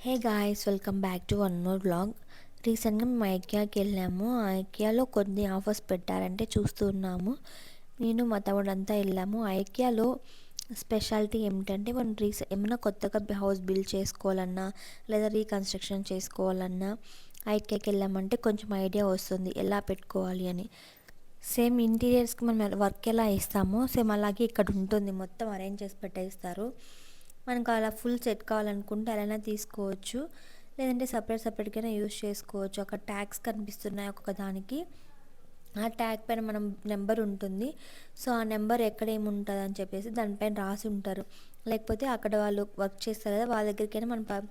Hey guys, welcome back to one more vlog. రీసెంట్గా మేము ఐకియాకి వెళ్ళాము. ఆ ఐకియాలో కొన్ని ఆఫర్స్ పెట్టారంటే చూస్తూ ఉన్నాము. నేను మా తమ్ముడంతా వెళ్ళాము. ఐకియాలో స్పెషాలిటీ ఏమిటంటే మనం ఏమైనా కొత్తగా హౌస్ బిల్డ్ చేసుకోవాలన్నా లేదా రీకన్స్ట్రక్షన్ చేసుకోవాలన్నా ఐకియాకి వెళ్ళామంటే కొంచెం ఐడియా వస్తుంది ఎలా పెట్టుకోవాలి అని. సేమ్ ఇంటీరియర్స్కి మనం వర్క్ ఎలా ఇస్తామో సేమ్ అలాగే ఇక్కడ ఉంటుంది. మొత్తం అరేంజ్ చేసి పెట్టేస్తారు. మనకు అలా ఫుల్ సెట్ కావాలనుకుంటే అలానే తీసుకోవచ్చు, లేదంటే సపరేట్గానే యూజ్ చేసుకోవచ్చు. అక్కడ ట్యాగ్స్ కనిపిస్తున్నాయి ఒక్కొక్క దానికి. ఆ ట్యాగ్ పైన మనం నెంబర్ ఉంటుంది. సో ఆ నెంబర్ ఎక్కడ ఏముంటుంది అని చెప్పేసి దానిపైన రాసి ఉంటారు. లేకపోతే అక్కడ వాళ్ళు వర్క్ చేస్తారు కదా, వాళ్ళ దగ్గరికైనా మనం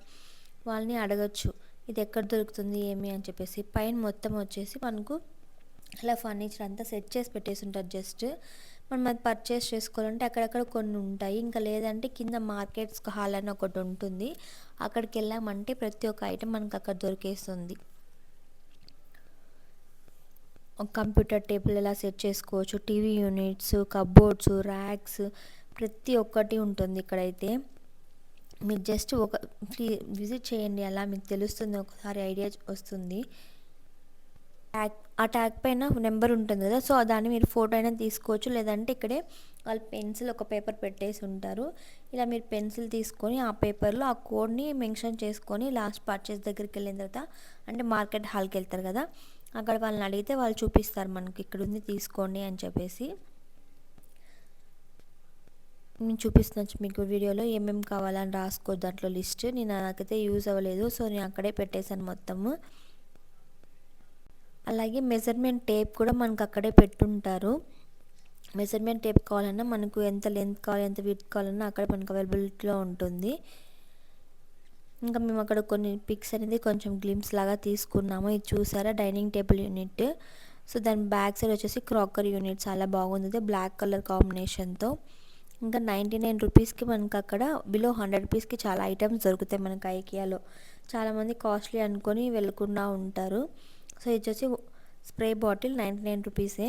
వాళ్ళని అడగచ్చు ఇది ఎక్కడ దొరుకుతుంది ఏమి అని చెప్పేసి. పైన మొత్తం వచ్చేసి మనకు అలా ఫర్నిచర్ అంతా సెట్ చేసి పెట్టేసి ఉంటారు. జస్ట్ మనం అది పర్చేస్ చేసుకోవాలంటే అక్కడక్కడ కొన్ని ఉంటాయి. ఇంకా లేదంటే కింద మార్కెట్స్ హాల్ అని ఒకటి ఉంటుంది. అక్కడికి వెళ్ళామంటే ప్రతి ఒక్క ఐటెం మనకు అక్కడ దొరికేస్తుంది. ఒక కంప్యూటర్ టేబుల్ ఎలా సెట్ చేసుకోవచ్చు, టీవీ యూనిట్స్, కబోర్డ్స్, ర్యాక్స్, ప్రతి ఒక్కటి ఉంటుంది ఇక్కడైతే. మీరు జస్ట్ ఒక విజిట్ చేయండి, అలా మీకు తెలుస్తుంది, ఒకసారి ఐడియా వస్తుంది. ఆ ట్యాగ్ పైన నెంబర్ ఉంటుంది కదా, సో దాన్ని మీరు ఫోటో అయినా తీసుకోవచ్చు, లేదంటే ఇక్కడే వాళ్ళు పెన్సిల్ ఒక పేపర్ పెట్టేసి ఉంటారు. ఇలా మీరు పెన్సిల్ తీసుకొని ఆ పేపర్లో ఆ కోడ్ని మెన్షన్ చేసుకొని లాస్ట్ పర్చేస్ దగ్గరికి వెళ్ళిన తర్వాత, అంటే మార్కెట్ హాల్కి వెళ్తారు కదా, అక్కడ వాళ్ళని అడిగితే వాళ్ళు చూపిస్తారు మనకి ఇక్కడ ఉంది తీసుకోండి అని చెప్పేసి. నేను చూపిస్తున్నాను మీకు వీడియోలో ఏమేమి కావాలని రాసుకో దాంట్లో లిస్ట్. నాకైతే యూజ్ అవ్వలేదు, సో నేను అక్కడే పెట్టేశాను మొత్తము. అలాగే మెజర్మెంట్ టేప్ కూడా మనకు అక్కడే పెట్టుంటారు. మెజర్మెంట్ టేప్ కావాలన్నా మనకు ఎంత లెంత్ కావాలి ఎంత విడ్త్ కావాలన్నా అక్కడ మనకు అవైలబిలిటీలో ఉంటుంది. ఇంకా మేము అక్కడ కొన్ని పిక్స్ అనేది కొంచెం గ్లిమ్స్ లాగా తీసుకున్నాము. ఇది చూసారా, డైనింగ్ టేబుల్ యూనిట్. సో దాని బ్యాక్ సైడ్ వచ్చేసి క్రాకరీ యూనిట్ చాలా బాగుంది, బ్లాక్ కలర్ కాంబినేషన్తో. ఇంకా 99 రూపీస్కి మనకు అక్కడ బిలో 100 రూపీస్కి చాలా ఐటమ్స్ దొరుకుతాయి మనకు ఐకియాలో. చాలామంది కాస్ట్లీ అనుకొని వెళ్ళకుండా ఉంటారు. సో ఇది వచ్చి స్ప్రే బాటిల్ 99 రూపీసే.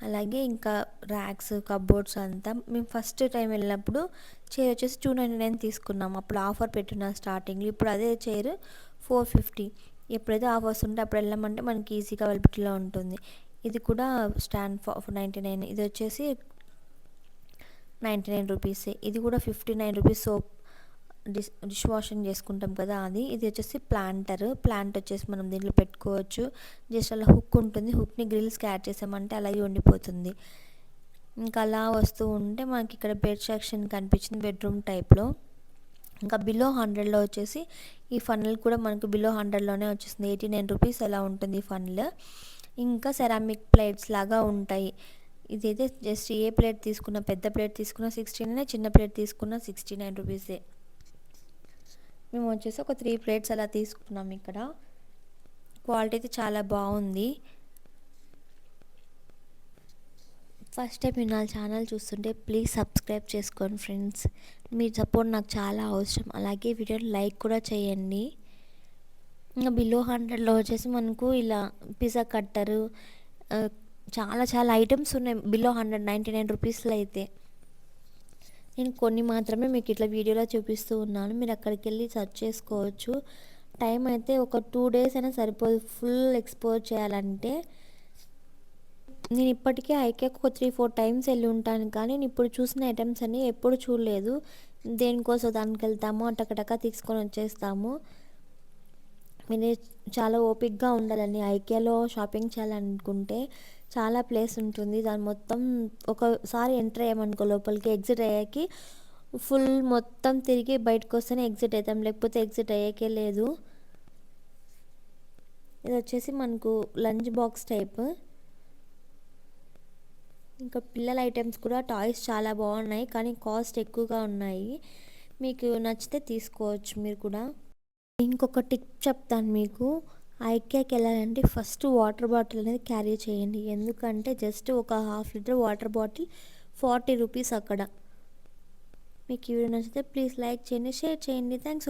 అలాగే ఇంకా ర్యాక్స్, కబోర్డ్స్ అంతా మేము ఫస్ట్ టైం వెళ్ళినప్పుడు చైర్ వచ్చేసి 299 తీసుకున్నాం. అప్పుడు ఆఫర్ పెట్టున్నాం స్టార్టింగ్లో. ఇప్పుడు అదే చైర్ 450. ఎప్పుడైతే ఆఫర్స్ ఉంటే అప్పుడు వెళ్ళామంటే మనకి ఈజీగా అవైలబిలిటీలో ఉంటుంది. ఇది కూడా స్టాండ్ 99. ఇది వచ్చేసి 99 రూపీసే. ఇది కూడా 59 రూపీస్ సోప్ డిష్ వాషింగ్ చేసుకుంటాం కదా అది. ఇది వచ్చేసి ప్లాంట్ వచ్చేసి మనం దీంట్లో పెట్టుకోవచ్చు. జస్ట్ అలా హుక్ ఉంటుంది, హుక్ని గ్రిల్స్కి యాడ్ చేసామంటే అలాగే ఉండిపోతుంది. ఇంకా అలా వస్తూ ఉంటే మనకి ఇక్కడ బెడ్ సెక్షన్ కనిపించింది, బెడ్రూమ్ టైప్లో. ఇంకా బిలో 100లో వచ్చేసి ఈ ఫన్నల్ కూడా మనకు బిలో 100లోనే వచ్చేస్తుంది. 89 రూపీస్ అలా ఉంటుంది ఈ ఫన్నల్. ఇంకా సెరామిక్ ప్లేట్స్ లాగా ఉంటాయి. ఇదైతే జస్ట్ ఏ ప్లేట్ తీసుకున్నా, పెద్ద ప్లేట్ తీసుకున్నా 69, చిన్న ప్లేట్ తీసుకున్నా 69 రూపీసే. మేము వచ్చేసి ఒక 3 ప్లేట్స్ అలా తీసుకున్నాం. ఇక్కడ క్వాలిటీ అయితే చాలా బాగుంది. ఫస్ట్ టైం మీరు నా ఛానల్ చూస్తుంటే ప్లీజ్ సబ్స్క్రైబ్ చేసుకోండి ఫ్రెండ్స్. మీ సపోర్ట్ నాకు చాలా అవసరం. అలాగే వీడియోని లైక్ కూడా చేయండి. ఇంకా బిలో 100లో వచ్చేసి మనకు ఇలా పిజ్జా కట్టరు, చాలా ఐటమ్స్ ఉన్నాయి బిలో 199 రూపీస్లో అయితే. నేను కొన్ని మాత్రమే మీకు ఇట్లా వీడియోలో చూపిస్తూ ఉన్నాను, మీరు అక్కడికి వెళ్ళి సెర్చ్ చేసుకోవచ్చు. టైం అయితే ఒక 2 డేస్ అయినా సరిపోదు ఫుల్ ఎక్స్ప్లోర్ చేయాలంటే. నేను ఇప్పటికే ఐకియాకి ఒక 3-4 టైమ్స్ వెళ్ళి ఉంటాను, కానీ నేను ఇప్పుడు చూసిన ఐటమ్స్ అన్నీ ఎప్పుడు చూడలేదు. దేనికోసం దానికి వెళ్తాము, టకటక తీసుకొని వచ్చేస్తాము. మీరు చాలా ఓపిక్గా ఉండాలని ఐకియాలో షాపింగ్ చేయాలనుకుంటే చాలా ప్లేస్ ఉంటుంది. దాని మొత్తం ఒకసారి ఎంటర్ అయ్యామనుకో లోపలికి, ఎగ్జిట్ అయ్యాకి ఫుల్ మొత్తం తిరిగి బయటకు వస్తేనే ఎగ్జిట్ అవుతాం, లేకపోతే ఎగ్జిట్ అయ్యాకే లేదు. ఇది వచ్చేసి మనకు లంచ్ బాక్స్ టైప్. ఇంకా పిల్లల ఐటమ్స్ కూడా టాయ్స్ చాలా బాగున్నాయి, కానీ కాస్ట్ ఎక్కువగా ఉన్నాయి. మీకు నచ్చితే తీసుకోవచ్చు మీరు కూడా. ఇంకొక టిప్ చెప్తాను మీకు. ఐకియాకి వెళ్ళాలంటే ఫస్ట్ వాటర్ బాటిల్ అనేది క్యారీ చేయండి. ఎందుకంటే జస్ట్ ఒక 1/2 లీటర్ వాటర్ బాటిల్ 40 రూపీస్ అక్కడ. మీకు ఈ వీడియో నచ్చితే ప్లీజ్ లైక్ చేయండి, షేర్ చేయండి. థ్యాంక్స్.